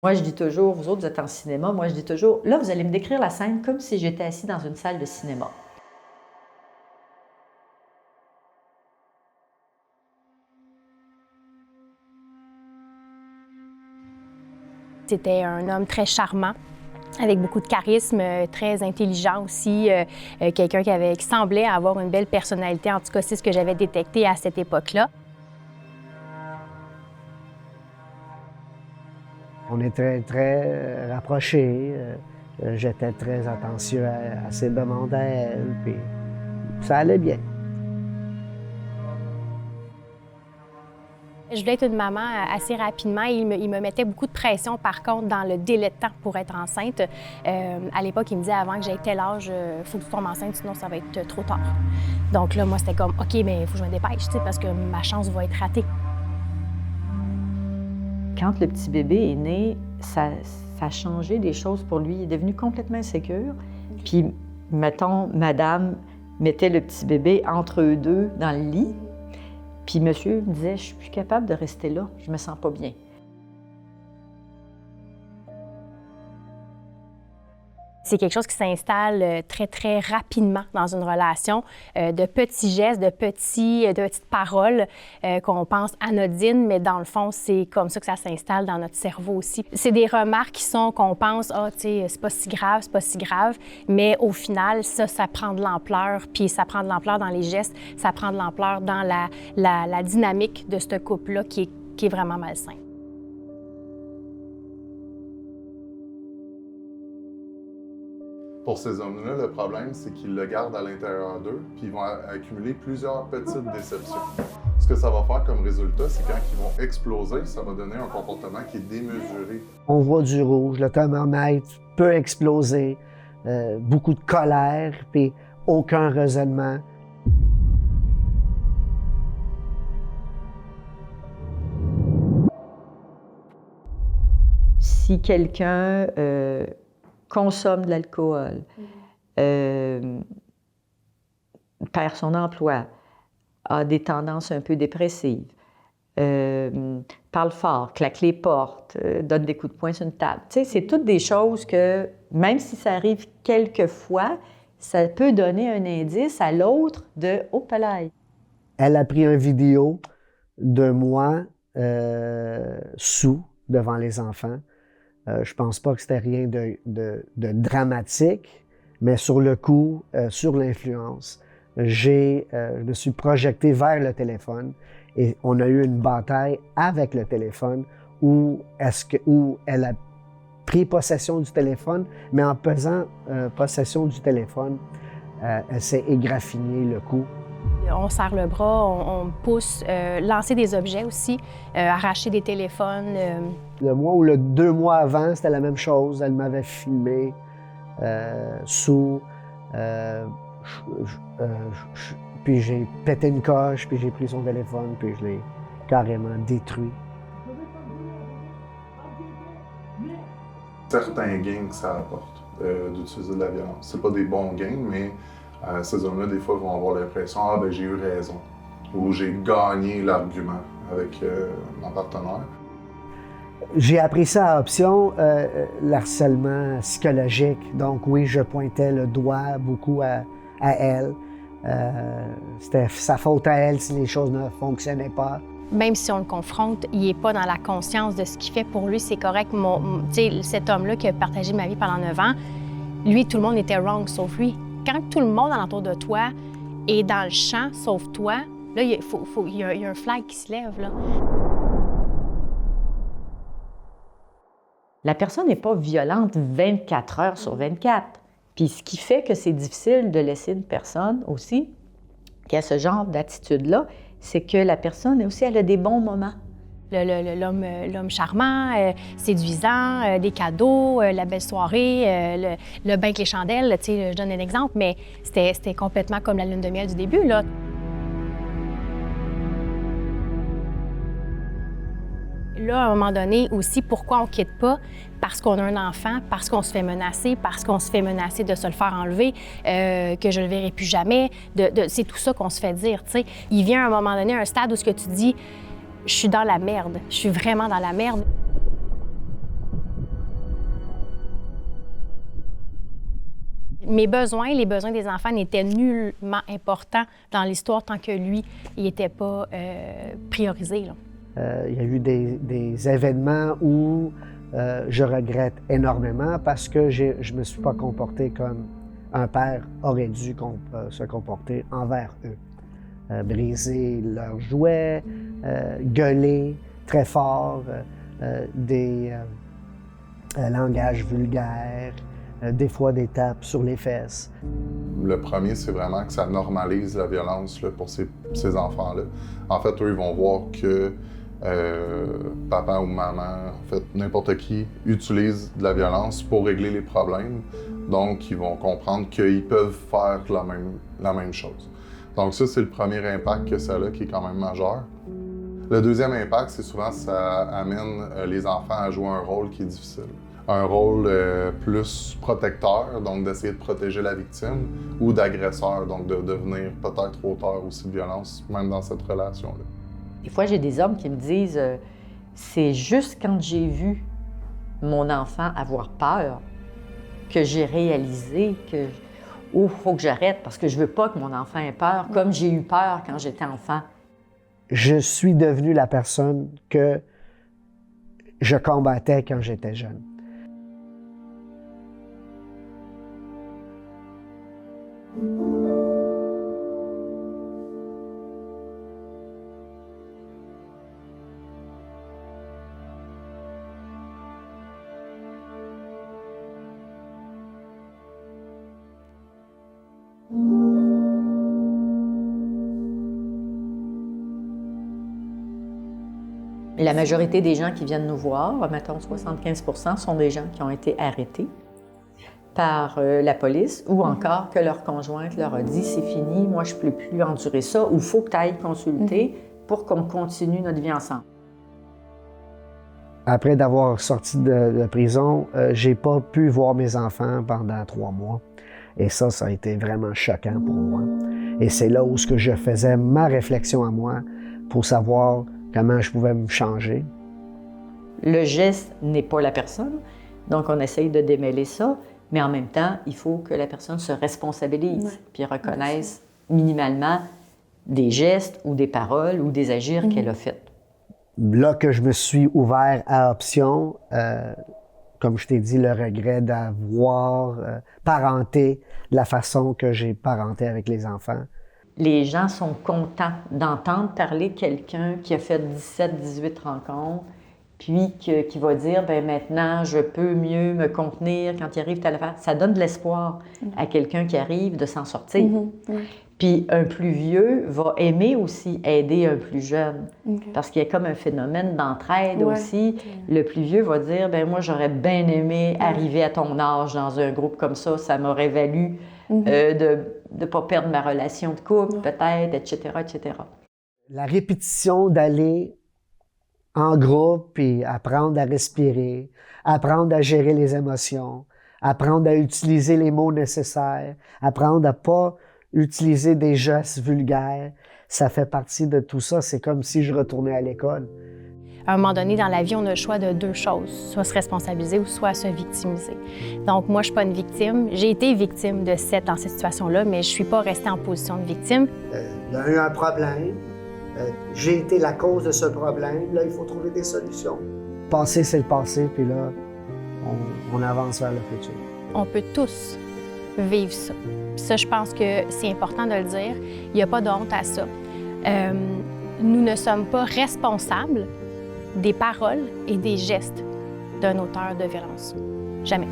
Moi, je dis toujours, vous autres, vous êtes en cinéma, moi, je dis toujours, là, vous allez me décrire la scène comme si j'étais assis dans une salle de cinéma. C'était un homme très charmant, avec beaucoup de charisme, très intelligent aussi, quelqu'un qui semblait avoir une belle personnalité. En tout cas, c'est ce que j'avais détecté à cette époque-là. On était très rapprochés. J'étais très attentif à ses demandes à elle, puis ça allait bien. Je voulais être une maman assez rapidement. Il me mettait beaucoup de pression, par contre, dans le délai de temps pour être enceinte. À l'époque, il me disait avant que j'aie tel âge, il faut que tu tombes enceinte, sinon ça va être trop tard. Donc là, moi, c'était comme, OK, mais il faut que je me dépêche, parce que ma chance va être ratée. Quand le petit bébé est né, ça a changé des choses pour lui. Il est devenu complètement insécure. Puis, mettons, madame mettait le petit bébé entre eux deux dans le lit. Puis monsieur me disait, je suis plus capable de rester là, je me sens pas bien. C'est quelque chose qui s'installe très, très rapidement dans une relation, de petits gestes, de petites paroles qu'on pense anodines, mais dans le fond, c'est comme ça que ça s'installe dans notre cerveau aussi. C'est des remarques qu'on pense, ah, tu sais, c'est pas si grave, c'est pas si grave, mais au final, ça prend de l'ampleur, puis ça prend de l'ampleur dans les gestes, ça prend de l'ampleur dans la dynamique de ce couple-là qui est vraiment malsain. Pour ces hommes-là, le problème, c'est qu'ils le gardent à l'intérieur d'eux, puis ils vont accumuler plusieurs petites déceptions. Ce que ça va faire comme résultat, c'est quand ils vont exploser, ça va donner un comportement qui est démesuré. On voit du rouge, le thermomètre peut exploser, beaucoup de colère, puis aucun raisonnement. Si quelqu'un consomme de l'alcool, perd son emploi, a des tendances un peu dépressives, parle fort, claque les portes, donne des coups de poing sur une table. Tu sais, c'est toutes des choses que, même si ça arrive quelques fois, ça peut donner un indice à l'autre de « Oh, palaille ». Elle a pris une vidéo de moi sous devant les enfants. Je pense pas que c'était rien de dramatique, mais sur le coup, sur l'influence, je me suis projeté vers le téléphone et on a eu une bataille avec le téléphone où elle a pris possession du téléphone, mais en faisant possession du téléphone, elle s'est égraffignée le cou. On serre le bras, on pousse, lancer des objets aussi, arracher des téléphones. Le mois ou 2 mois avant, c'était la même chose. Elle m'avait filmé sous. Puis j'ai pété une coche, puis j'ai pris son téléphone, puis je l'ai carrément détruit. Certains gains que ça apporte d'utiliser de la violence. C'est pas des bons gains, mais ces hommes-là, des fois, vont avoir l'impression « Ah, ben j'ai eu raison » ou « J'ai gagné l'argument avec mon partenaire ». J'ai appris ça à option, l'harcèlement psychologique. Donc oui, je pointais le doigt beaucoup à elle. C'était sa faute à elle si les choses ne fonctionnaient pas. Même si on le confronte, il n'est pas dans la conscience de ce qu'il fait. Pour lui, c'est correct. Cet homme-là qui a partagé ma vie pendant 9 ans, lui, tout le monde était wrong, sauf lui. Quand tout le monde alentour de toi est dans le champ, sauf toi, là, il y a un flag qui se lève, là. La personne n'est pas violente 24 heures sur 24. Puis ce qui fait que c'est difficile de laisser une personne aussi qui a ce genre d'attitude-là, c'est que la personne aussi, elle a des bons moments. L'homme charmant, séduisant, des cadeaux, la belle soirée, le bain avec les chandelles, tu sais, je donne un exemple, mais c'était complètement comme la lune de miel du début, là. Là, à un moment donné aussi, pourquoi on ne quitte pas? Parce qu'on a un enfant, parce qu'on se fait menacer, parce qu'on se fait menacer de se le faire enlever, que je ne le verrai plus jamais. C'est tout ça qu'on se fait dire, tu sais. Il vient à un moment donné un stade où ce que tu dis, je suis dans la merde, je suis vraiment dans la merde. mes besoins, les besoins des enfants n'étaient nullement importants dans l'histoire tant que lui, il n'était pas priorisé, là. Il y a eu des événements où je regrette énormément parce que je ne me suis pas comporté comme un père aurait dû se comporter envers eux. Briser leurs jouets, gueuler très fort, des langages vulgaires, des fois des tapes sur les fesses. Le premier, c'est vraiment que ça normalise la violence là, pour ces enfants-là. En fait, eux, ils vont voir que papa ou maman, en fait, n'importe qui utilise de la violence pour régler les problèmes. Donc, ils vont comprendre qu'ils peuvent faire la même chose. Donc ça, c'est le premier impact que ça a qui est quand même majeur. Le deuxième impact, c'est souvent ça amène les enfants à jouer un rôle qui est difficile. Un rôle plus protecteur, donc d'essayer de protéger la victime, ou d'agresseur, donc de devenir peut-être auteur aussi de violence, même dans cette relation-là. Des fois, j'ai des hommes qui me disent c'est juste quand j'ai vu mon enfant avoir peur que j'ai réalisé que faut que j'arrête parce que je veux pas que mon enfant ait peur, comme j'ai eu peur quand j'étais enfant. Je suis devenu la personne que je combattais quand j'étais jeune. La majorité des gens qui viennent nous voir, mettons 75 %, sont des gens qui ont été arrêtés par la police ou encore que leur conjointe leur a dit « c'est fini, moi je ne peux plus endurer ça » ou « il faut que tu ailles consulter pour qu'on continue notre vie ensemble ». Après d'avoir sorti de prison, j'ai pas pu voir mes enfants pendant 3 mois. Et ça a été vraiment choquant pour moi. Et c'est là où je faisais ma réflexion à moi pour savoir comment je pouvais me changer. Le geste n'est pas la personne, donc on essaye de démêler ça, mais en même temps, il faut que la personne se responsabilise puis reconnaisse minimalement des gestes ou des paroles ou des agirs qu'elle a faits. Là que je me suis ouvert à option, comme je t'ai dit, le regret d'avoir parenté de la façon que j'ai parenté avec les enfants. Les gens sont contents d'entendre parler quelqu'un qui a fait 17-18 rencontres, puis qui va dire, bien maintenant, je peux mieux me contenir quand il arrive telle affaire. Ça donne de l'espoir à quelqu'un qui arrive de s'en sortir. Puis un plus vieux va aimer aussi aider un plus jeune, parce qu'il y a comme un phénomène d'entraide aussi. Le plus vieux va dire, bien moi, j'aurais bien aimé arriver à ton âge dans un groupe comme ça m'aurait valu de ne pas perdre ma relation de couple, peut-être, etc., etc. La répétition d'aller en groupe, puis apprendre à respirer, apprendre à gérer les émotions, apprendre à utiliser les mots nécessaires, apprendre à pas utiliser des gestes vulgaires, ça fait partie de tout ça. C'est comme si je retournais à l'école. À un moment donné, dans la vie, on a le choix de 2 choses, soit se responsabiliser ou soit se victimiser. Donc, moi, je suis pas une victime. J'ai été victime dans cette situation-là, mais je suis pas restée en position de victime. Il y a eu un problème. J'ai été la cause de ce problème. Là, il faut trouver des solutions. Le passé, c'est le passé, puis là, on avance vers le futur. On peut tous vivre ça. Puis ça, je pense que c'est important de le dire. Il n'y a pas de honte à ça. Nous ne sommes pas responsables des paroles et des gestes d'un auteur de violence. Jamais.